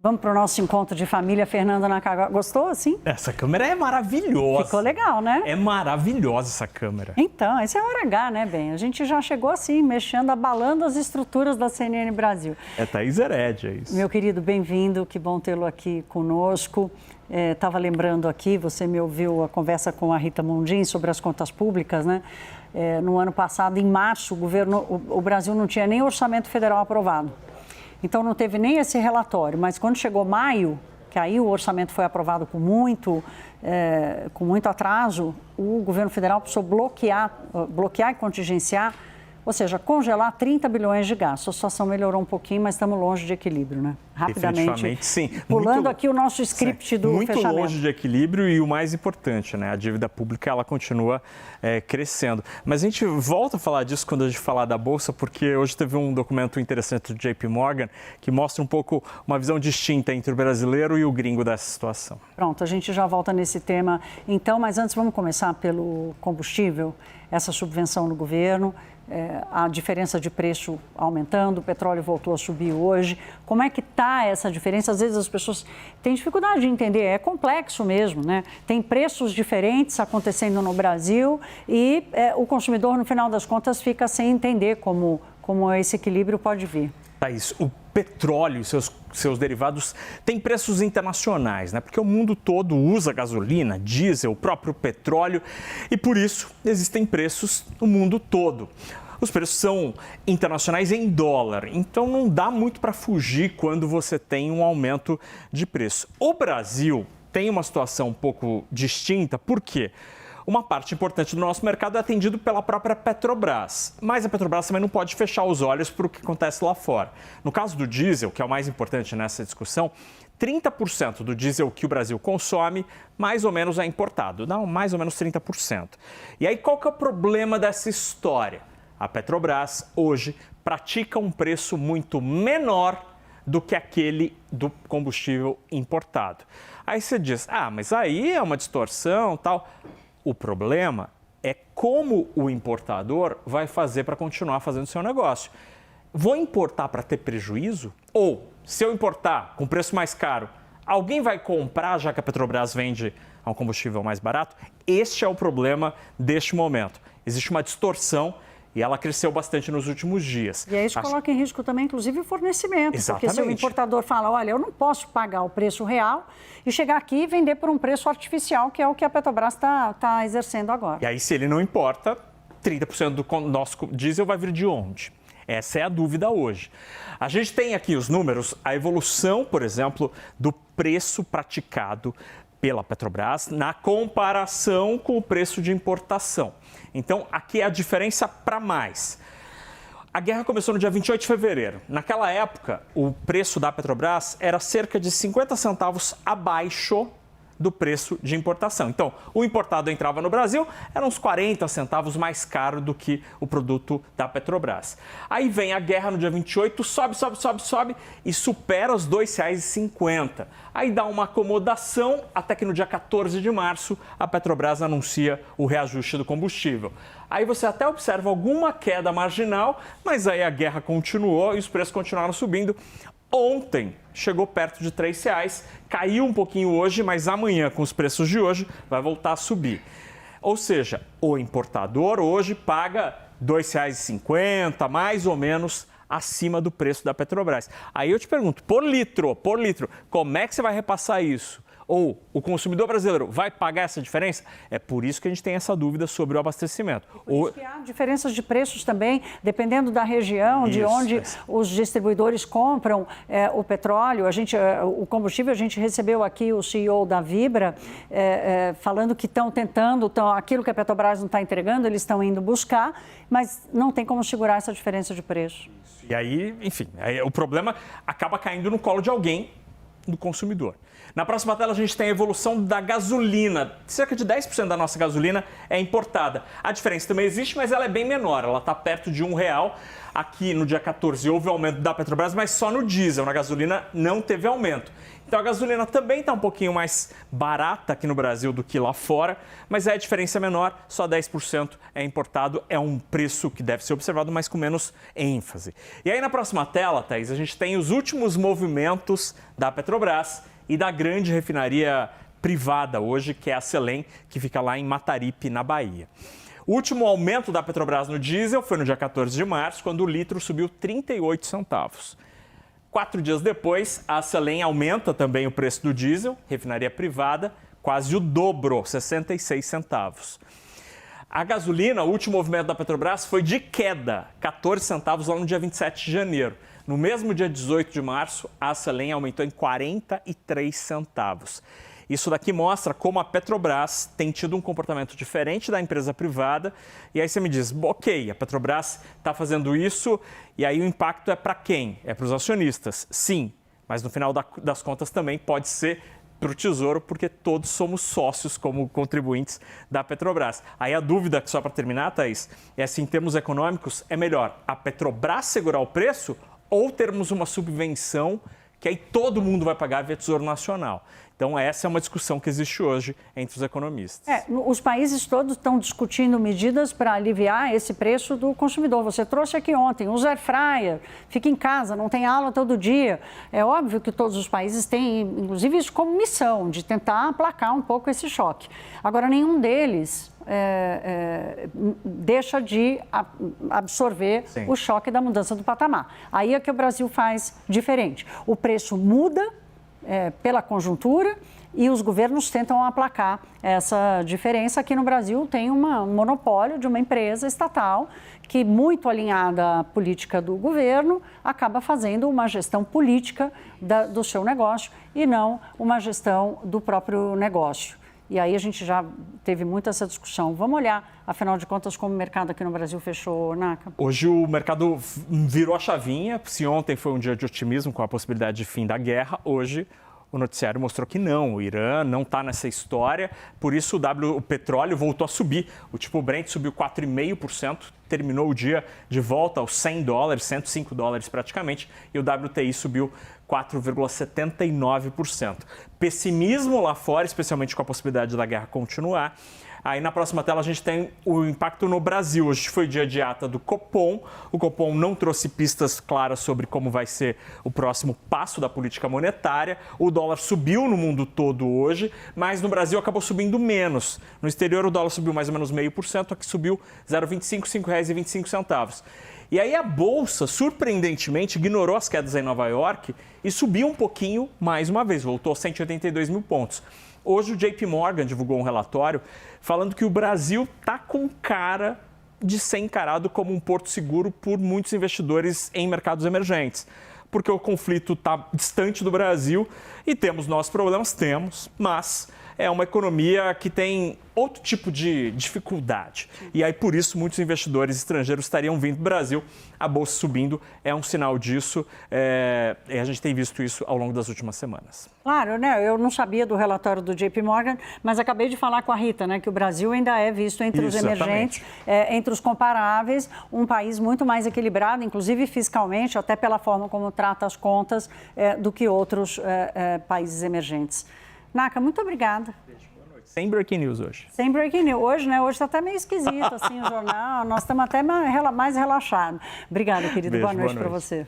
Vamos para o nosso encontro de família, Fernanda Nakagawa. Gostou, assim? Essa câmera é maravilhosa. Ficou legal, né? É maravilhosa essa câmera. Então, esse é a hora H, né, Bem? A gente já chegou assim, mexendo, abalando as estruturas da CNN Brasil. É Thaís Herédia, é isso. Meu querido, bem-vindo, que bom tê-lo aqui conosco. Estava lembrando aqui, você me ouviu a conversa com a Rita Mundim sobre as contas públicas, né? No ano passado, em março, o Brasil não tinha nem orçamento federal aprovado. Então, não teve nem esse relatório, mas quando chegou maio, que aí o orçamento foi aprovado com muito atraso, o governo federal precisou bloquear e contingenciar, ou seja, congelar 30 bilhões de gastos. A situação melhorou um pouquinho, mas estamos longe de equilíbrio, né? Rapidamente, sim. Pulando aqui o nosso script do fechamento. Muito longe de equilíbrio e o mais importante, né? A dívida pública, ela continua crescendo. Mas a gente volta a falar disso quando a gente falar da Bolsa, porque hoje teve um documento interessante do JP Morgan que mostra um pouco uma visão distinta entre o brasileiro e o gringo dessa situação. Pronto, a gente já volta nesse tema. Então, mas antes vamos começar pelo combustível, essa subvenção no governo. A diferença de preço aumentando, o petróleo voltou a subir hoje. Como é que está essa diferença? Às vezes as pessoas têm dificuldade de entender, é complexo mesmo, né? Tem preços diferentes acontecendo no Brasil e o consumidor, no final das contas, fica sem entender como esse equilíbrio pode vir. Thaís, o petróleo e seus derivados têm preços internacionais, né? Porque o mundo todo usa gasolina, diesel, o próprio petróleo e por isso existem preços no mundo todo. Os preços são internacionais em dólar, então não dá muito para fugir quando você tem um aumento de preço. O Brasil tem uma situação um pouco distinta, por quê? Uma parte importante do nosso mercado é atendido pela própria Petrobras, mas a Petrobras também não pode fechar os olhos para o que acontece lá fora. No caso do diesel, que é o mais importante nessa discussão, 30% do diesel que o Brasil consome, mais ou menos é importado, não, mais ou menos 30%. E aí qual que é o problema dessa história? A Petrobras hoje pratica um preço muito menor do que aquele do combustível importado. Aí você diz, mas aí é uma distorção, tal. O problema é como o importador vai fazer para continuar fazendo seu negócio. Vou importar para ter prejuízo? Ou, se eu importar com preço mais caro, alguém vai comprar já que a Petrobras vende a um combustível mais barato? Este é o problema deste momento. Existe uma distorção e ela cresceu bastante nos últimos dias. E aí isso coloca em risco também, inclusive, o fornecimento. Exatamente. Porque se o importador fala, olha, eu não posso pagar o preço real e chegar aqui e vender por um preço artificial, que é o que a Petrobras está exercendo agora. E aí, se ele não importa, 30% do nosso diesel vai vir de onde? Essa é a dúvida hoje. A gente tem aqui os números, a evolução, por exemplo, do preço praticado pela Petrobras na comparação com o preço de importação. Então, aqui é a diferença para mais. A guerra começou no dia 28 de fevereiro. Naquela época, o preço da Petrobras era cerca de 50 centavos abaixo do preço de importação. Então, o importado entrava no Brasil, era uns 40 centavos mais caro do que o produto da Petrobras. Aí vem a guerra no dia 28, sobe e supera os R$ 2,50. Aí dá uma acomodação até que no dia 14 de março a Petrobras anuncia o reajuste do combustível. Aí você até observa alguma queda marginal, mas aí a guerra continuou e os preços continuaram subindo. Ontem chegou perto de R$ 3,00, caiu um pouquinho hoje, mas amanhã, com os preços de hoje, vai voltar a subir. Ou seja, o importador hoje paga R$ 2,50, mais ou menos acima do preço da Petrobras. Aí eu te pergunto, por litro, como é que você vai repassar isso? Ou o consumidor brasileiro vai pagar essa diferença? É por isso que a gente tem essa dúvida sobre o abastecimento. Por isso que há diferenças de preços também, dependendo da região, de onde os distribuidores compram o petróleo. O combustível, a gente recebeu aqui o CEO da Vibra falando que estão tentando, aquilo que a Petrobras não está entregando, eles estão indo buscar, mas não tem como segurar essa diferença de preço. E aí, enfim, o problema acaba caindo no colo de alguém, do consumidor. Na próxima tela a gente tem a evolução da gasolina. Cerca de 10% da nossa gasolina é importada. A diferença também existe, mas ela é bem menor. Ela está perto de R$1. Aqui no dia 14 houve aumento da Petrobras, mas só no diesel. Na gasolina não teve aumento. Então a gasolina também está um pouquinho mais barata aqui no Brasil do que lá fora, mas a diferença é menor, só 10% é importado, é um preço que deve ser observado, mas com menos ênfase. E aí na próxima tela, Thaís, a gente tem os últimos movimentos da Petrobras e da grande refinaria privada hoje, que é a Selem, que fica lá em Mataripe, na Bahia. O último aumento da Petrobras no diesel foi no dia 14 de março, quando o litro subiu 38 centavos. 4 dias depois, a Selem aumenta também o preço do diesel, refinaria privada, quase o dobro, 66 centavos. A gasolina, o último movimento da Petrobras foi de queda, 14 centavos lá no dia 27 de janeiro. No mesmo dia 18 de março, a Selem aumentou em 43 centavos. Isso daqui mostra como a Petrobras tem tido um comportamento diferente da empresa privada. E aí você me diz, ok, a Petrobras está fazendo isso e aí o impacto é para quem? É para os acionistas, sim. Mas no final das contas também pode ser para o Tesouro, porque todos somos sócios como contribuintes da Petrobras. Aí a dúvida, só para terminar, Thaís, é se em termos econômicos é melhor a Petrobras segurar o preço ou termos uma subvenção que aí todo mundo vai pagar via Tesouro Nacional. Então, essa é uma discussão que existe hoje entre os economistas. Os países todos estão discutindo medidas para aliviar esse preço do consumidor. Você trouxe aqui ontem, usa air fryer, fica em casa, não tem aula todo dia. É óbvio que todos os países têm, inclusive, isso como missão, de tentar aplacar um pouco esse choque. Agora, nenhum deles deixa de absorver o choque da mudança do patamar. Aí é que o Brasil faz diferente. O preço muda pela conjuntura e os governos tentam aplacar essa diferença. Aqui no Brasil tem um monopólio de uma empresa estatal que, muito alinhada à política do governo, acaba fazendo uma gestão política do seu negócio e não uma gestão do próprio negócio. E aí a gente já teve muito essa discussão. Vamos olhar, afinal de contas, como o mercado aqui no Brasil fechou, Naka? Hoje o mercado virou a chavinha. Se ontem foi um dia de otimismo com a possibilidade de fim da guerra, hoje o noticiário mostrou que não. O Irã não está nessa história, por isso o petróleo voltou a subir. O tipo Brent subiu 4,5%, terminou o dia de volta aos $100, $105 praticamente, e o WTI subiu 4,79%. Pessimismo lá fora, especialmente com a possibilidade da guerra continuar. Aí na próxima tela a gente tem o impacto no Brasil. Hoje foi dia de ata do Copom. O Copom não trouxe pistas claras sobre como vai ser o próximo passo da política monetária. O dólar subiu no mundo todo hoje, mas no Brasil acabou subindo menos. No exterior o dólar subiu mais ou menos 0,5%, aqui subiu 0,25, R$ 5,25. E aí a Bolsa, surpreendentemente, ignorou as quedas em Nova York e subiu um pouquinho mais uma vez, voltou a 182 mil pontos. Hoje o JP Morgan divulgou um relatório falando que o Brasil está com cara de ser encarado como um porto seguro por muitos investidores em mercados emergentes. Porque o conflito está distante do Brasil e temos nossos problemas, mas é uma economia que tem outro tipo de dificuldade. E aí, por isso, muitos investidores estrangeiros estariam vindo para o Brasil. A Bolsa subindo é um sinal disso. E a gente tem visto isso ao longo das últimas semanas. Claro, né? Eu não sabia do relatório do JP Morgan, mas acabei de falar com a Rita, né? Que o Brasil ainda é visto entre os emergentes, entre os comparáveis, um país muito mais equilibrado, inclusive fiscalmente, até pela forma como trata as contas, do que outros países emergentes. Naka, muito obrigada. Sem breaking news hoje. Sem breaking news. Hoje, né? Hoje está até meio esquisito, assim, o jornal. Nós estamos até mais relaxados. Obrigada, querido. Beijo, boa noite para você.